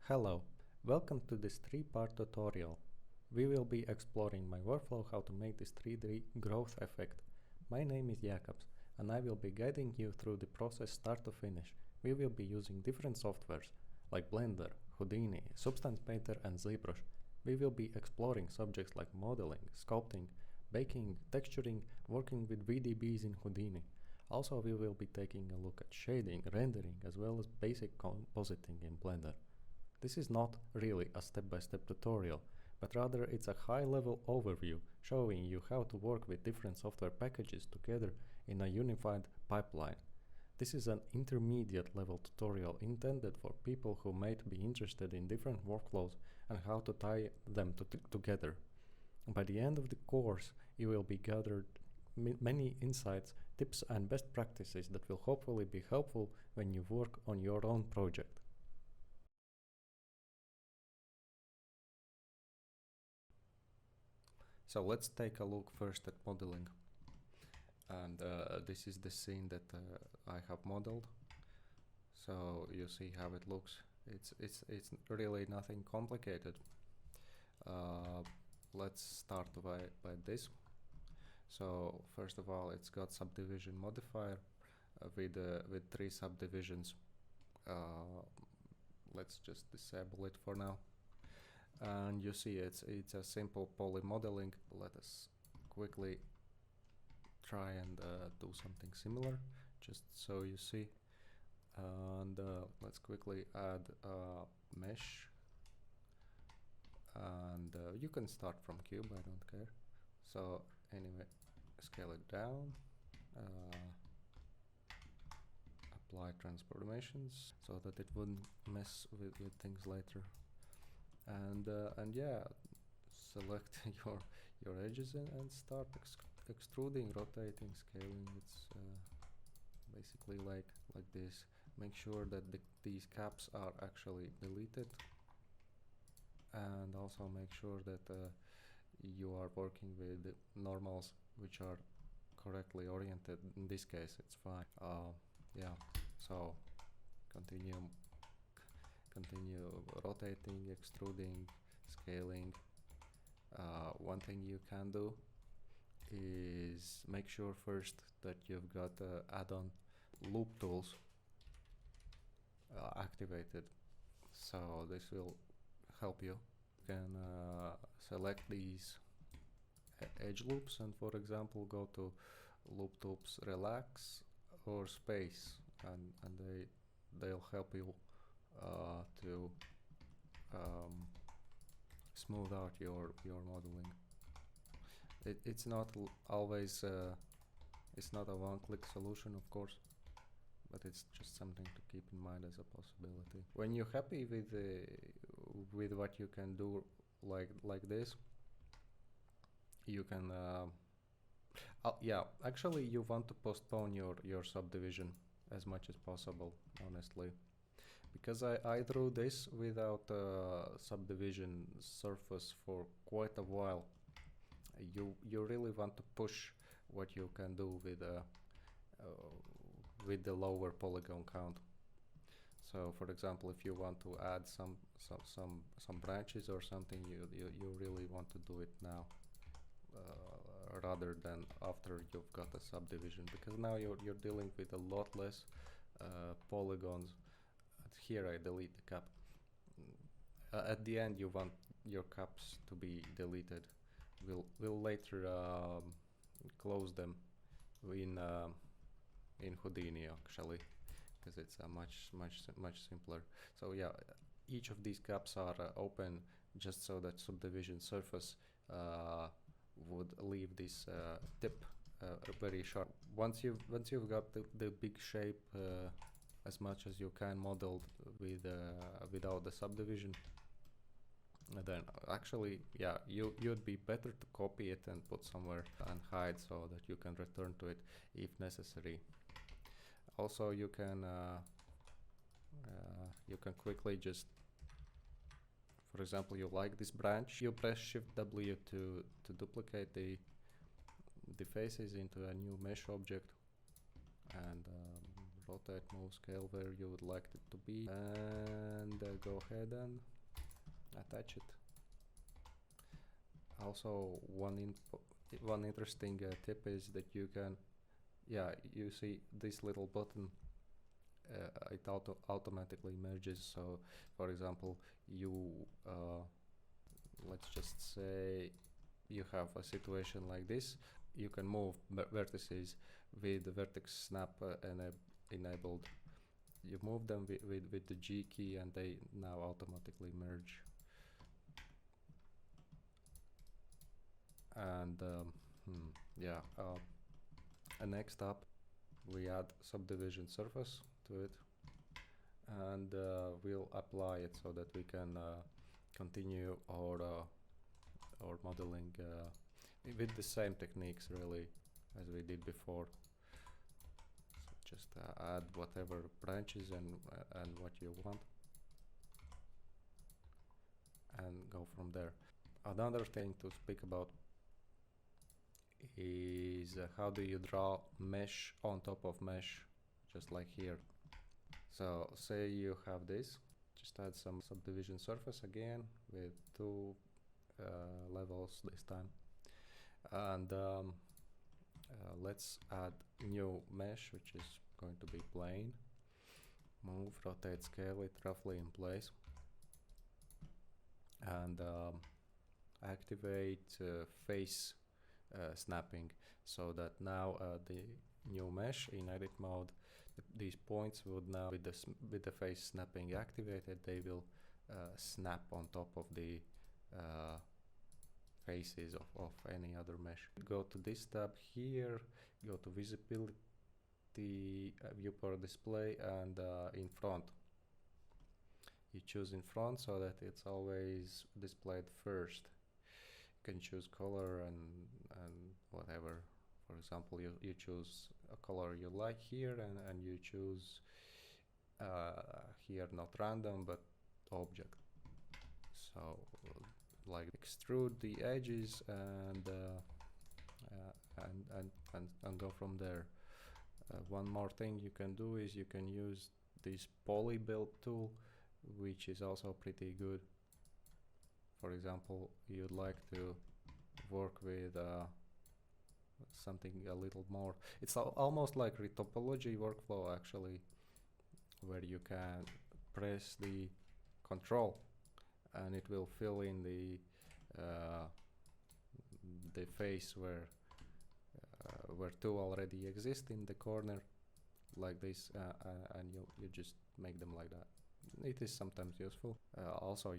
Hello, welcome to this 3-part tutorial. We will be exploring my workflow how to make this 3D growth effect. My name is Jakobs and I will be guiding you through the process start to finish. We will be using different softwares like Blender, Houdini, Substance Painter and ZBrush. We will be exploring subjects like modeling, sculpting, baking, texturing, working with VDBs in Houdini. Also, we will be taking a look at shading, rendering, as well as basic compositing in Blender. This is not really a step-by-step tutorial, but rather it's a high-level overview showing you how to work with different software packages together in a unified pipeline. This is an intermediate level tutorial intended for people who might be interested in different workflows and how to tie them together. By the end of the course, you will be gathered many insights, tips and best practices that will hopefully be helpful when you work on your own project. So let's take a look first at modeling. And this is the scene that I have modeled. So you see how it looks. It's really nothing complicated. Let's start by this. So first of all, it's got subdivision modifier with 3 subdivisions. Let's just disable it for now. And you see it's a simple poly modeling. Let us quickly try and do something similar, just so you see. And let's quickly add a mesh. And you can start from cube, I don't care. So anyway, scale it down. Apply transformations so that it wouldn't mess with things later. And yeah, select your edges and start extruding, rotating, scaling. It's basically like this. Make sure that these caps are actually deleted, and also make sure that you are working with normals which are correctly oriented. In this case, it's fine. Yeah. So continue rotating, extruding, scaling. One thing you can do is make sure first that you've got add-on loop tools activated. So this will help you. You can select these edge loops and, for example, go to loop tools relax or space, and they'll help you to smooth out your modeling. It's not always it's not a one-click solution, of course, but it's just something to keep in mind as a possibility. When you're happy with what you can do like this, you can yeah, actually you want to postpone your subdivision as much as possible, honestly, because I drew this without subdivision surface for quite a while. You really want to push what you can do with the lower polygon count. So for example, if you want to add some branches or something, you really want to do it now rather than after you've got a subdivision, because now you're dealing with a lot less polygons. Here I delete the cap. At the end you want your caps to be deleted. We'll later close them in Houdini, actually, because it's much simpler. So yeah, each of these caps are open just so that subdivision surface would leave this tip very sharp. Once you've got the big shape as much as you can modeled without the subdivision, then actually, yeah, you'd be better to copy it and put somewhere and hide so that you can return to it if necessary. Also, you can quickly just, for example, you like this branch, you press Shift W to duplicate the faces into a new mesh object, and rotate, move, scale where you would like it to be, and go ahead and attach it. Also, one interesting tip is that you can, you see this little button, it automatically merges. So for example, you let's just say you have a situation like this, you can move vertices with the vertex snap enabled. You move them with the G key and they now automatically merge. And and next up we add subdivision surface to it, and we'll apply it so that we can continue our modeling with the same techniques really as we did before. So just add whatever branches and what you want, and go from there. Another thing to speak about is how do you draw mesh on top of mesh, just like here. So say you have this, just add some subdivision surface again with 2 levels this time, and let's add new mesh, which is going to be plane. Move, rotate, scale it roughly in place, and activate face snapping, so that now the new mesh in edit mode, these points would now, with the face snapping activated, they will snap on top of the faces of any other mesh. Go to this tab here, go to visibility, viewport display, and in front. You choose in front so that it's always displayed first. You can choose color and whatever. For example, you choose a color you like here, and you choose here not random but object. So like extrude the edges and go from there. One more thing you can do is you can use this poly build tool, which is also pretty good. For example, you'd like to work with something a little more, it's almost like retopology workflow actually, where you can press the control and it will fill in the face where 2 already exist in the corner like this, and you just make them like that. It is sometimes useful. Also,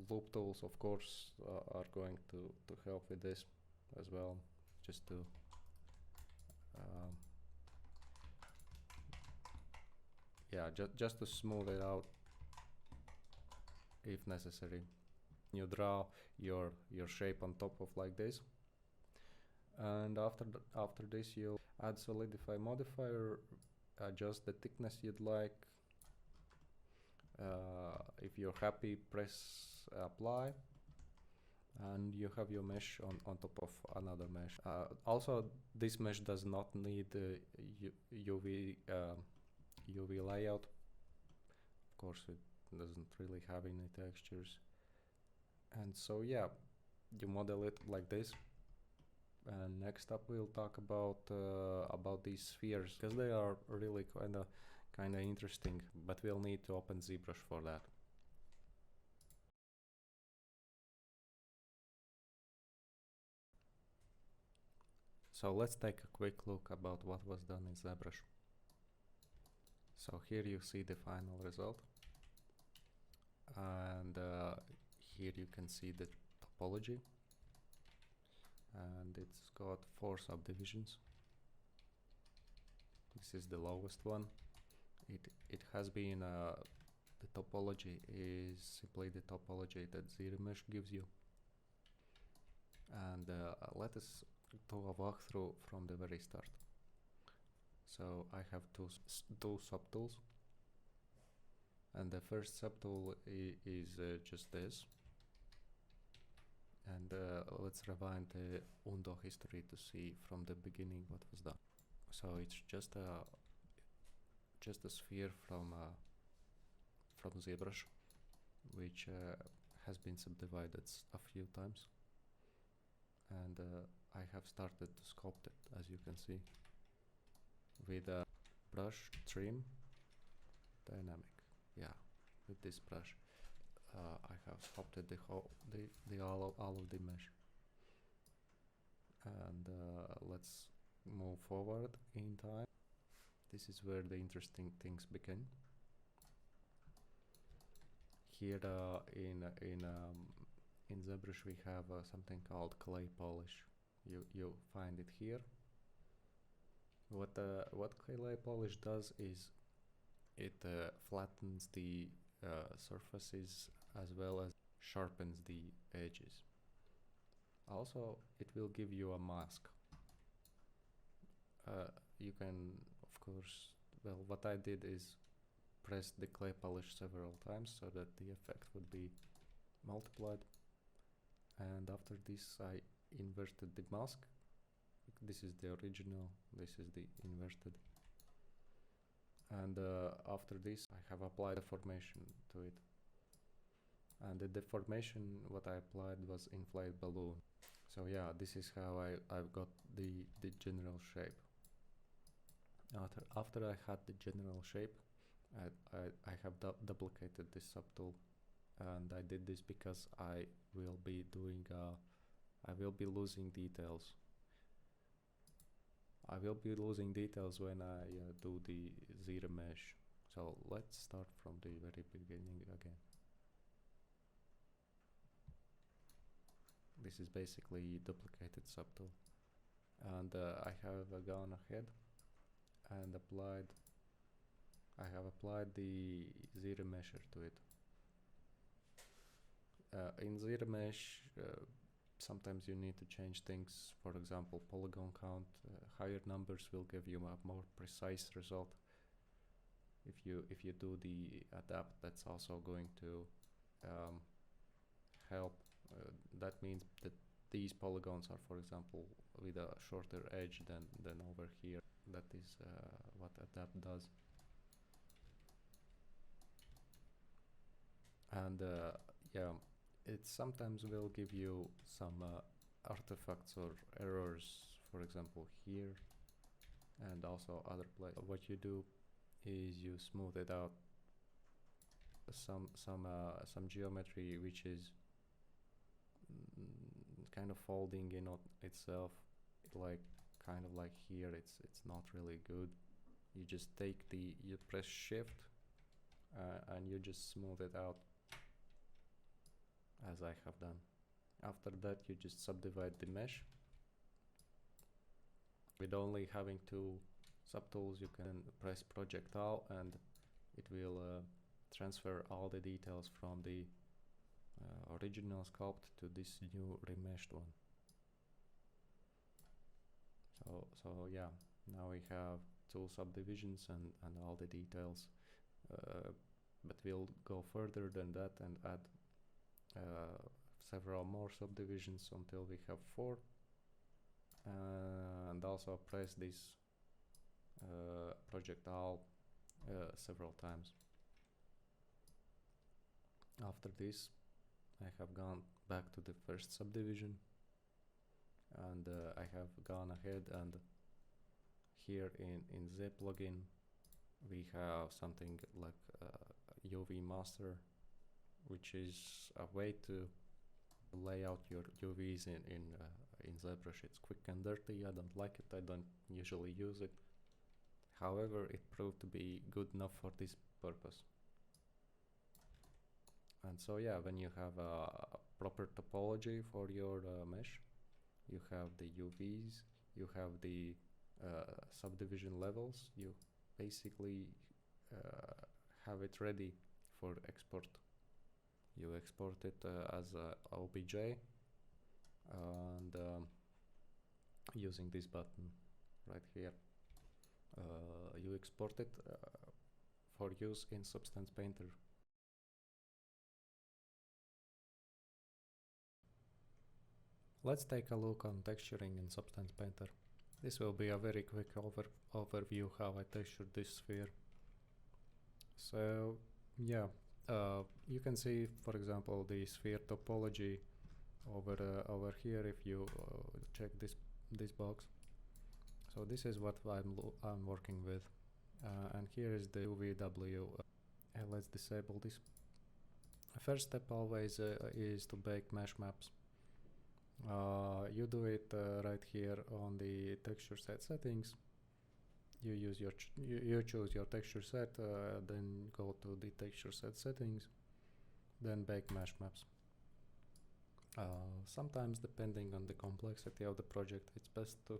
loop tools of course are going to help with this as well, just to just to smooth it out if necessary. You draw your shape on top of like this, and after this you add solidify modifier, adjust the thickness you'd like. If you're happy, press apply, and you have your mesh on top of another mesh. Also, this mesh does not need UV layout. Of course, it doesn't really have any textures. And so you model it like this. And next up we'll talk about these spheres, because they are really kind of interesting, but we'll need to open ZBrush for that. So let's take a quick look about what was done in ZBrush. So here you see the final result, and here you can see the topology, and it's got 4 subdivisions. This is the lowest one. It has been the topology is simply the topology that ZBrush gives you. And let us do a walkthrough from the very start. So I have two subtools, and the first subtool is just this. And let's rewind the Undo history to see from the beginning what was done. So it's just just a sphere from ZBrush, which has been subdivided a few times, and I have started to sculpt it, as you can see, with a brush trim dynamic. Yeah, with this brush I have sculpted all of the mesh. And let's move forward in time. This is where the interesting things begin. Here in ZBrush we have something called clay polish. You find it here. What clay polish does is it flattens the surfaces as well as sharpens the edges. Also, it will give you a mask. You can, of course, well, what I did is press the clay polish several times so that the effect would be multiplied. And after this, I inverted the mask. This is the original, this is the inverted. And after this, I have applied deformation to it. And the deformation, what I applied was inflate balloon. So yeah, this is how I've got the general shape. After I had the general shape, I have duplicated this subtool, and I did this because I will be losing details. I will be losing details when I do the zero mesh. So let's start from the very beginning again. This is basically duplicated subtool, and I have gone ahead and applied the zero mesher to it. In zero mesh, sometimes you need to change things. For example, polygon count. Higher numbers will give you a more precise result. If you do the adapt, that's also going to help. That means that these polygons are, for example, with a shorter edge than over here. That is what adapt does. And yeah, it sometimes will give you some artifacts or errors, for example here, and also other places. What you do is you smooth it out. Some geometry which is kind of folding in on itself, kind of like here, it's not really good. You just you press shift and you just smooth it out, as I have done. After that, you just subdivide the mesh. With only having two subtools, you can press projectile and it will transfer all the details from the original sculpt to this new remeshed one. So yeah, now we have two subdivisions and all the details, but we'll go further than that and add several more subdivisions until we have 4, and also press this projectile several times. After this, I have gone back to the first subdivision, and I have gone ahead, and here in Z plugin we have something like UV master, which is a way to lay out your UVs in ZBrush. It's quick and dirty. I don't like it. I don't usually use it. However, it proved to be good enough for this purpose. And so yeah, when you have a proper topology for your mesh, you have the UVs, you have the subdivision levels, you basically have it ready for export. You export it as a OBJ, and using this button right here, you export it for use in Substance Painter. Let's take a look on texturing in Substance Painter. This will be a very quick overview how I textured this sphere. So yeah, you can see, for example, the sphere topology over here if you check this box. So this is what I'm working with, and here is the UVW. Let's disable this. First step always is to bake mesh maps. You do it right here on the texture set settings. You use you choose your texture set, then go to the texture set settings, then bake mesh maps. Sometimes, depending on the complexity of the project, it's best to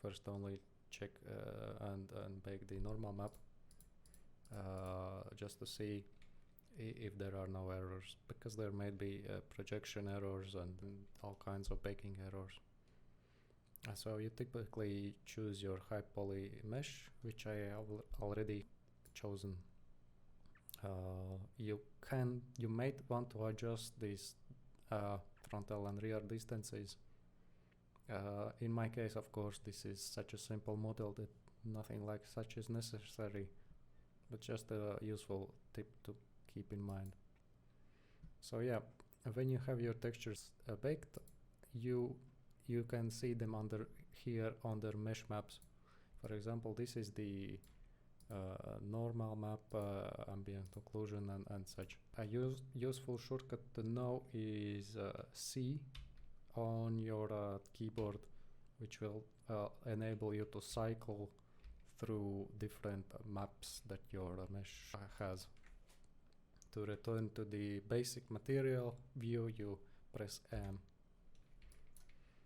first only check and bake the normal map, just to see if there are no errors, because there may be projection errors and all kinds of baking errors. So you typically choose your high poly mesh, which I have already chosen. You might want to adjust these frontal and rear distances. In my case, of course, this is such a simple model that nothing like such is necessary, but just a useful tip to keep in mind. So yeah, when you have your textures baked, you can see them under here under mesh maps. For example, this is the normal map, ambient occlusion and such. A useful shortcut to know is C on your keyboard, which will enable you to cycle through different maps that your mesh has. To return to the basic material view, you press M.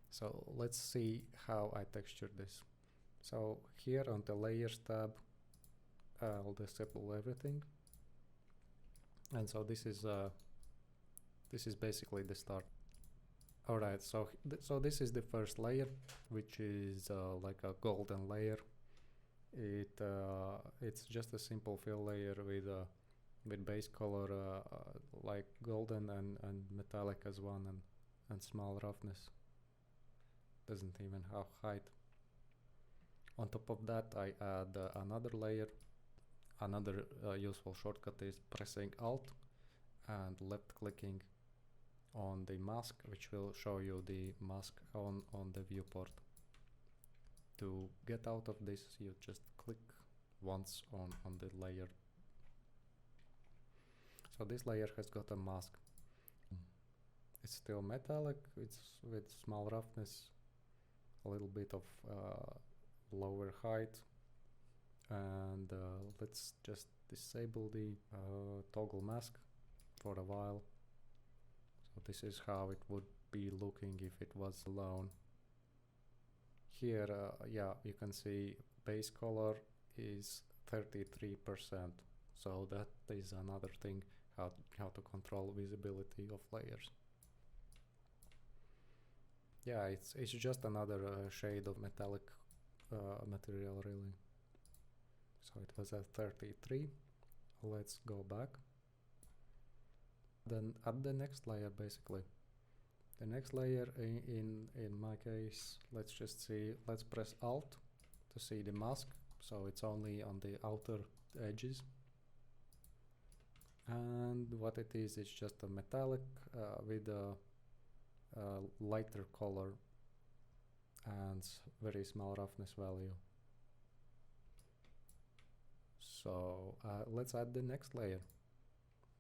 So let's see how I texture this. So here on the layers tab, I'll disable everything, and so this is basically the start. All right, so this is the first layer, which is like a golden layer. It's just a simple fill layer with base color like golden and metallic as one, and small roughness. Doesn't even have height. On top of that, I add another layer. Another useful shortcut is pressing Alt and left clicking on the mask, which will show you the mask on the viewport. To get out of this, you just click once on the layer. So this layer has got a mask. It's still metallic, it's with small roughness, a little bit of lower height, and let's just disable the toggle mask for a while. So this is how it would be looking if it was alone. Here, yeah, you can see base color is 33%. So that is another thing, how to control visibility of layers. Yeah, it's just another shade of metallic material, really. So it was at 33. Let's go back. Then add the next layer, basically. The next layer, in my case, let's just see, let's press Alt to see the mask. So it's only on the outer edges. And what it is, it's just a metallic with a lighter color and very small roughness value. So let's add the next layer.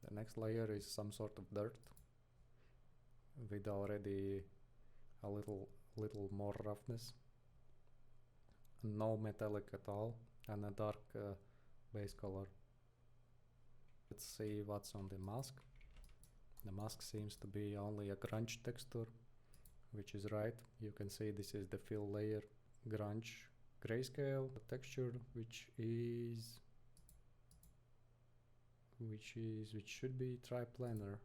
The next layer is some sort of dirt with already a little more roughness, no metallic at all, and a dark base color. Let's see what's on the mask. The mask seems to be only a grunge texture, which is right. You can see this is the fill layer, grunge grayscale texture, which should be triplanar.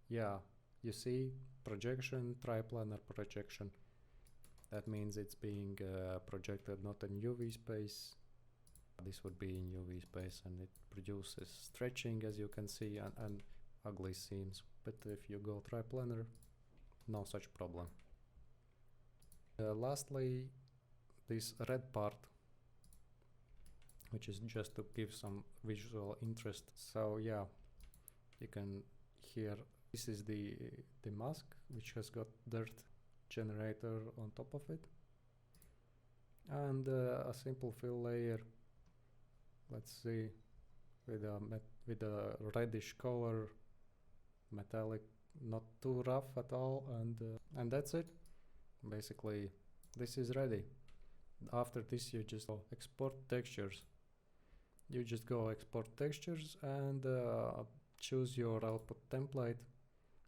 Yeah, you see projection, triplanar projection. That means it's being projected not in UV space. This would be in UV space, and it produces stretching, as you can see, and ugly seams. But if you go triplanar, no such problem. Lastly, this red part, which is just to give some visual interest. So yeah, you can hear this is the mask, which has got dirt generator on top of it, and a simple fill layer. Let's see, with a reddish color, metallic, not too rough at all, and that's it. Basically, this is ready. After this, you just go export textures. You just go export textures and choose your output template.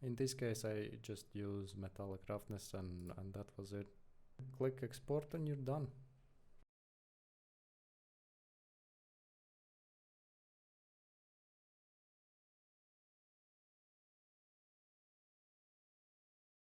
In this case, I just use metallic roughness, and that was it. Click export and you're done.